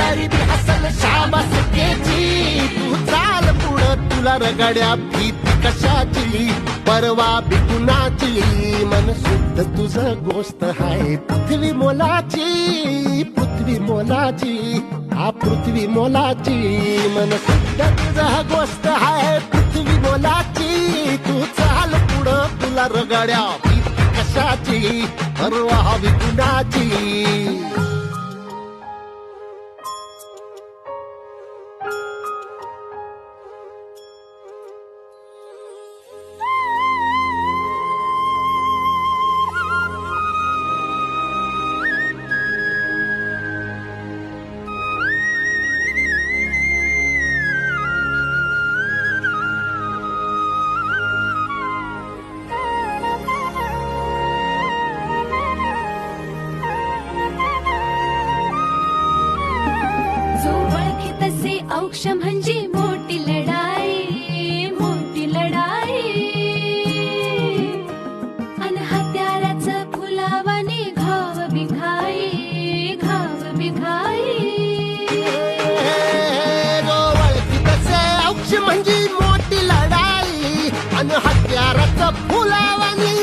गरिबी हसल शाबासकीची. तू चाल पुढं तुला रगड्या भीती कशाची, परवा बिकुणाची. मन शुद्ध तुझं गोष्ट हाय पृथ्वी मोलाची, पृथ्वी मोलाची. हा पृथ्वी मोलाची. मन शुद्ध तुझं गोष्ट हाय पृथ्वी मोलाची. तू चाल पुढं तुला रगड्या भीती कशाची, परवा बिकुणाची. औक्ष म्हणजे मोठी लढाई, मोठी लढाई. अन हत्याराचं फुलावाने घाव बिघाई, घाव बिघाई. औक्ष म्हणजे मोठी लढाई, अन हत्याराचं फुलावाने